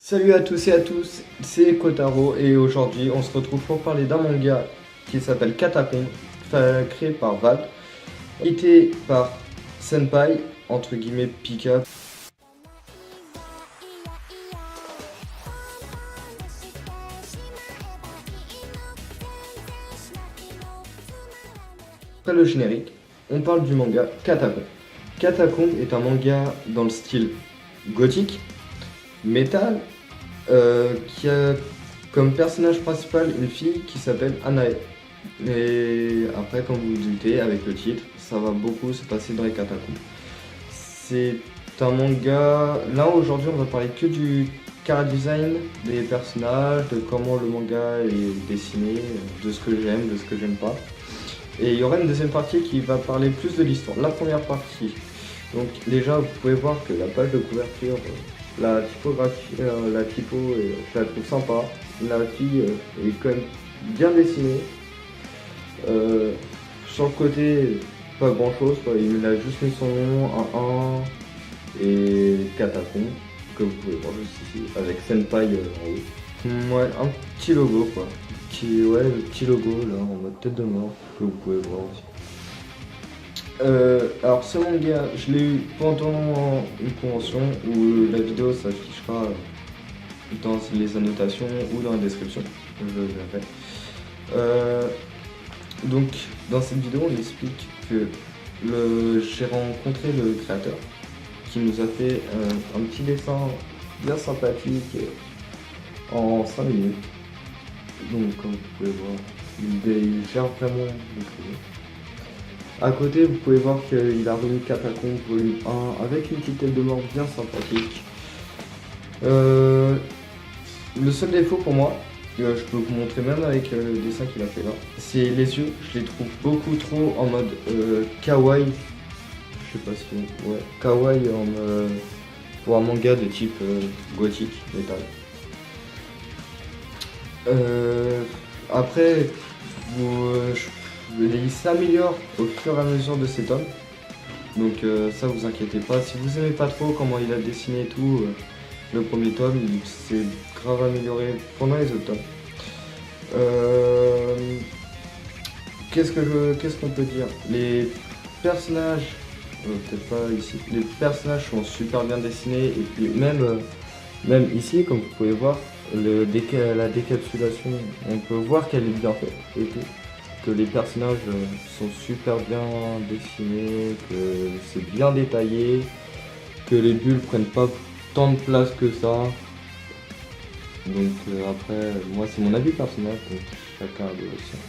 Salut à tous et à tous, c'est Kotaro et aujourd'hui on se retrouve pour parler d'un manga qui s'appelle Catacomb, créé par Val, édité par Senpai, entre guillemets Pika. Après le générique, on parle du manga Catacomb. Catacomb est un manga dans le style gothique, métal, qui a comme personnage principal une fille qui s'appelle Anae. Et après, comme vous vous doutez, avec le titre, ça va beaucoup se passer dans les catacombes. C'est un manga. Là, aujourd'hui, on va parler que du chara design des personnages, de comment le manga est dessiné, de ce que j'aime, de ce que j'aime pas. Et il y aura une deuxième partie qui va parler plus de l'histoire. La première partie. Donc, déjà, vous pouvez voir que la page de couverture, la typographie, la typo, je la trouve sympa. La fille est quand même bien dessinée. Sur le côté, pas grand chose, quoi. Il a juste mis son nom, un 1 et Catacomb, que vous pouvez voir juste ici, avec Senpai en haut. Ouais, un petit logo quoi. Ouais, le petit logo là, en mode tête de mort, que vous pouvez voir aussi. Alors ce manga, je l'ai eu pendant une convention où la vidéo s'affichera dans les annotations ou dans la description. Je verrai. Donc, dans cette vidéo, on explique que j'ai rencontré le créateur qui nous a fait un petit dessin bien sympathique en 5 minutes. Donc, comme vous pouvez voir, il gère vraiment le projet. À côté, vous pouvez voir qu'il a remis Catacomb volume 1 avec une petite tête de mort bien sympathique. Le seul défaut pour moi, je peux vous montrer même avec le dessin qu'il a fait là, c'est les yeux. Je les trouve beaucoup trop en mode kawaii. Je sais pas si... Ouais, kawaii pour un manga de type gothique, métal. Après, il s'améliore au fur et à mesure de ces tomes. Donc ça, vous inquiétez pas. Si vous aimez pas trop comment il a dessiné et tout, le premier tome, il s'est grave amélioré pendant les autres tomes. Qu'est-ce qu'on peut dire? Les personnages, peut-être pas ici, les personnages sont super bien dessinés et puis même ici, comme vous pouvez voir, la décapsulation, on peut voir qu'elle est bien faite et que les personnages sont super bien dessinés, que c'est bien détaillé, que les bulles prennent pas tant de place que ça. Donc après, moi c'est mon avis personnel, donc chacun a le sien.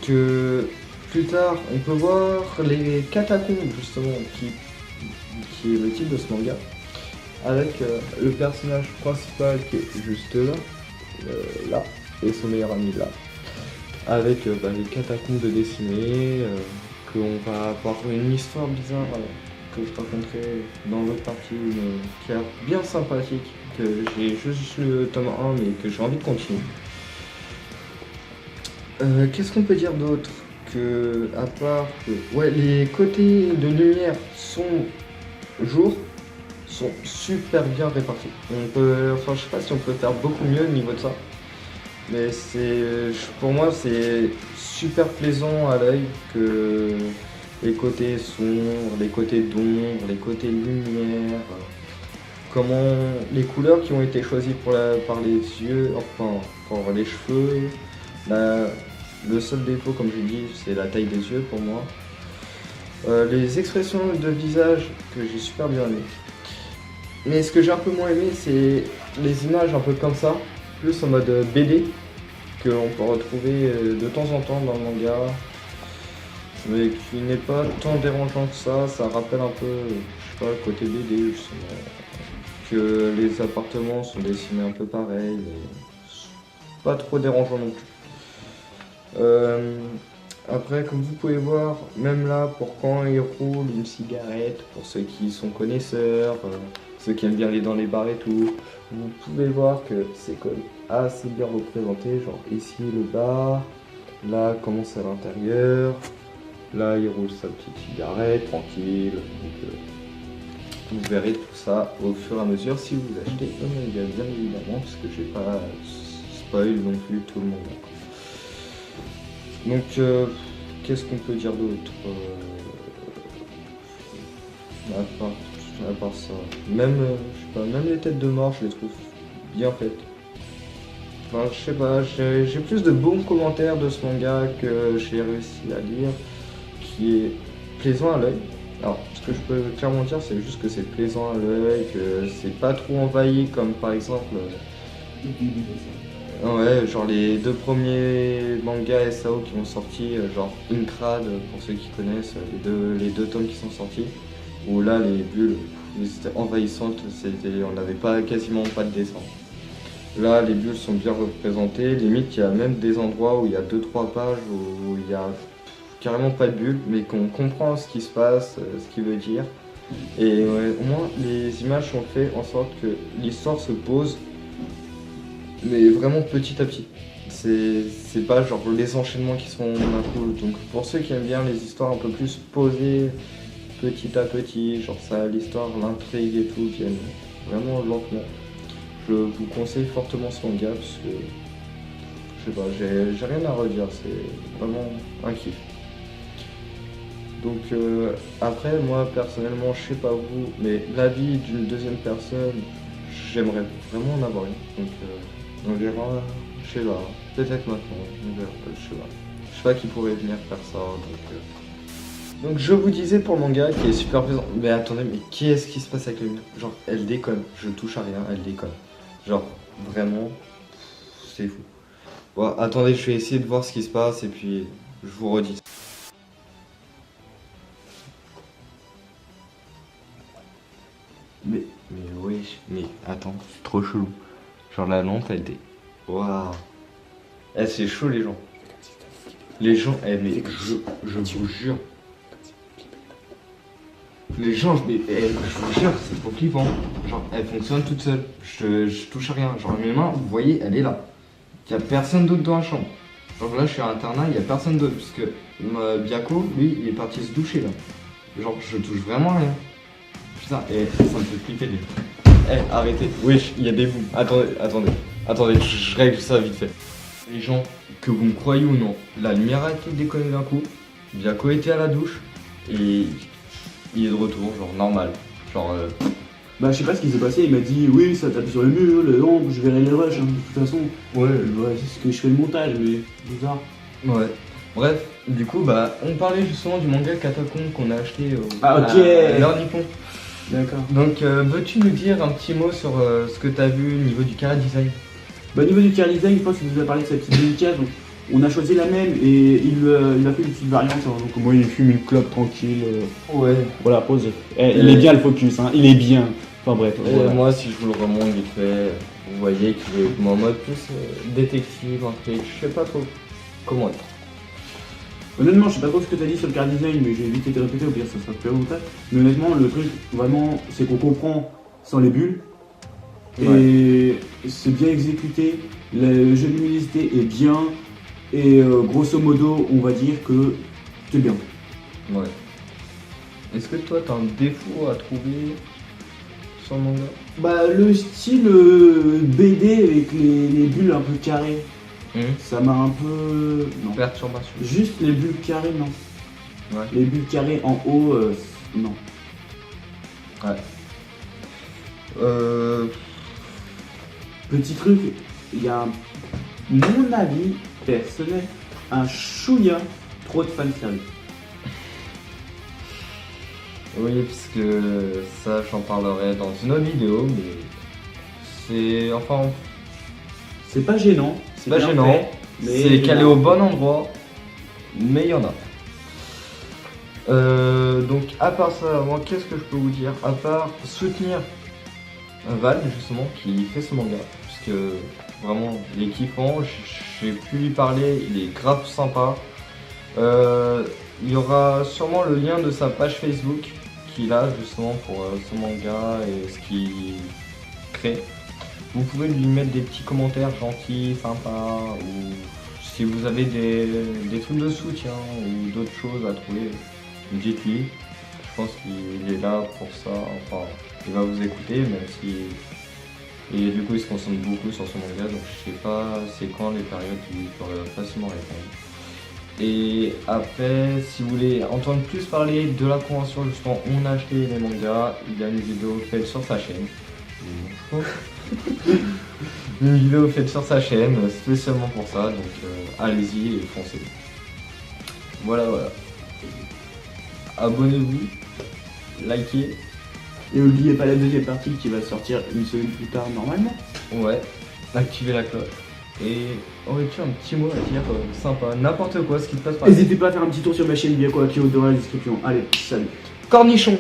Que plus tard, on peut voir les catacombes justement, qui est le titre de ce manga, avec le personnage principal qui est juste là, et son meilleur ami là, avec les catacombes de dessiné, qu'on va avoir une histoire bizarre que je raconterai dans l'autre partie, qui est bien sympathique, que j'ai juste lu le tome 1 mais que j'ai envie de continuer. Qu'est-ce qu'on peut dire d'autre que, à part que, ouais, les côtés de lumière jour sont super bien répartis. Enfin, je sais pas si on peut faire beaucoup mieux au niveau de ça, mais pour moi, c'est super plaisant à l'œil que les côtés sombres, les côtés d'ombre, les côtés lumière, comment les couleurs qui ont été choisies par les yeux, enfin pour les cheveux. Le seul défaut, comme j'ai dit, c'est la taille des yeux pour moi. Les expressions de visage que j'ai super bien aimé. Mais ce que j'ai un peu moins aimé, c'est les images un peu comme ça, plus en mode BD, qu'on peut retrouver de temps en temps dans le manga, mais qui n'est pas tant dérangeant que ça. Ça rappelle un peu, je sais pas, le côté BD, justement, que les appartements sont dessinés un peu pareil, mais pas trop dérangeant non plus. Après, comme vous pouvez voir, même là, pour quand il roule une cigarette, pour ceux qui sont connaisseurs, ceux qui aiment bien aller dans les bars et tout, vous pouvez voir que c'est quand même assez bien représenté. Genre ici le bar, là comment c'est à l'intérieur, là il roule sa petite cigarette tranquille. Donc, vous verrez tout ça au fur et à mesure si vous achetez le manga, bien évidemment, parce que je vais pas spoil non plus tout le manga. Donc, qu'est-ce qu'on peut dire d'autre à part ça, même, je sais pas, même les têtes de mort, je les trouve bien faites. Enfin, je sais pas, j'ai plus de bons commentaires de ce manga que j'ai réussi à lire, qui est plaisant à l'œil. Alors, ce que je peux clairement dire, c'est juste que c'est plaisant à l'œil, que c'est pas trop envahi comme par exemple. Ouais, genre les 2 premiers mangas SAO qui ont sorti, genre Incrad pour ceux qui connaissent, les deux tomes qui sont sortis, où là les bulles, elles étaient envahissantes, on n'avait pas quasiment pas de dessin. Là les bulles sont bien représentées, limite il y a même des endroits où il y a 2-3 pages où il y a carrément pas de bulles, mais qu'on comprend ce qui se passe, ce qu'il veut dire. Et ouais, au moins les images sont faites en sorte que l'histoire se pose, mais vraiment petit à petit. C'est pas genre les enchaînements qui sont d'un coup. Donc pour ceux qui aiment bien les histoires un peu plus posées, petit à petit, genre ça, l'histoire, l'intrigue et tout viennent vraiment lentement. Je vous conseille fortement ce manga parce que je sais pas, j'ai rien à redire, c'est vraiment un kiff. Donc après moi personnellement, je sais pas vous, mais l'avis d'une deuxième personne, j'aimerais vraiment en avoir une. Donc on verra, je sais pas, peut-être maintenant, on verra, je sais pas. Je sais pas qui pourrait venir faire ça, donc je vous disais pour le manga qui est super plaisant. Mais attendez, mais qu'est-ce qui se passe avec la lumière? Genre, elle déconne, je touche à rien, elle déconne. Genre, vraiment, c'est fou. Bon, attendez, je vais essayer de voir ce qui se passe et puis je vous redis. Mais oui, mais attends, c'est trop chelou. Genre la lampe, elle était... Waouh. Eh, c'est chaud les gens. Les gens, mais je vous jure. Les gens, je vous jure, c'est trop flippant. Genre, elle fonctionne toute seule. Je touche à rien. Genre, mes mains, vous voyez, elle est là. Il n'y a personne d'autre dans la chambre. Genre là, je suis à internat, il n'y a personne d'autre. Parce que Biako, lui, il est parti se doucher là. Genre, je touche vraiment à rien. Putain, ça me fait flipper les gens. Arrêtez. Wesh, il y a des bouts. Attendez, je règle ça vite fait. Les gens, que vous me croyez ou non, la lumière a été déconnée d'un coup. Biako était à la douche. Et il est de retour, genre normal. Genre. Bah, je sais pas ce qui s'est passé, il m'a dit oui, ça tape sur le mur, le lampe, je verrai les rushs, hein, de toute façon. Ouais, c'est ce que je fais le montage, mais bizarre. Ouais. Bref, du coup, bah, on parlait justement du manga Catacombe qu'on a acheté à l'heure Nippon. D'accord. Donc, veux-tu nous dire un petit mot sur ce que t'as vu au niveau du chara design? Bah, au niveau du chara design, je pense qu'il nous a parlé de sa petite dédicace, donc on a choisi la même et il a fait une petite variante. Hein, donc, moi, il fume une clope tranquille. Ouais. Voilà, pause. Il est bien le focus, hein, il est bien. Enfin, bref. Voilà. Moi, si je vous le remonte vite fait, vous voyez qu'il est en mode plus détective, intrigue, je sais pas trop comment être. Honnêtement, je sais pas trop ce que t'as dit sur le chara design, mais j'ai vite été répété, au pire ça sera plus au montage. Mais honnêtement, le truc, vraiment, c'est qu'on comprend sans les bulles. Ouais. Et c'est bien exécuté, le jeu de luminosité est bien. Et grosso modo, on va dire que c'est bien. Ouais. Est-ce que toi, t'as un défaut à trouver sur le manga? Bah, le style BD avec les bulles un peu carrées. Ça m'a un peu... Non. Perturbation. Juste les bulles carrées, non. Ouais. Les bulles carrées en haut, non. Ouais. Petit truc, il y a mon avis personnel, un chouïa trop de fanservice. Oui, parce que ça, j'en parlerai dans une autre vidéo, mais c'est... Enfin... C'est pas gênant. C'est pas gênant, c'est calé au bon endroit, mais il y en a. Donc à part ça, moi qu'est-ce que je peux vous dire? À part soutenir Val justement qui fait ce manga, parce que vraiment il est kiffant, j'ai pu lui parler, il est grave sympa. Il y aura sûrement le lien de sa page Facebook qu'il a justement pour ce manga et ce qu'il crée. Vous pouvez lui mettre des petits commentaires gentils, sympas, ou si vous avez des trucs de soutien ou d'autres choses à trouver, dites-lui. Je pense qu'il est là pour ça. Enfin, il va vous écouter, même si. Et du coup, il se concentre beaucoup sur son manga, donc je sais pas c'est quand les périodes où il pourrait facilement répondre. Et après, si vous voulez entendre plus parler de la convention, justement, on a acheté les mangas, il y a une vidéo faite sur sa chaîne. Une vidéo faite sur sa chaîne, spécialement pour ça, donc allez-y et foncez. Voilà. Abonnez-vous, likez. Et n'oubliez pas la deuxième partie qui va sortir une semaine plus tard normalement. Ouais, activez la cloche. Et aurais-tu un petit mot à dire sympa, n'importe quoi, ce qui te passe par la tête. N'hésitez pas à faire un petit tour sur ma chaîne Biako Akio dans la description. Allez, salut. Cornichon.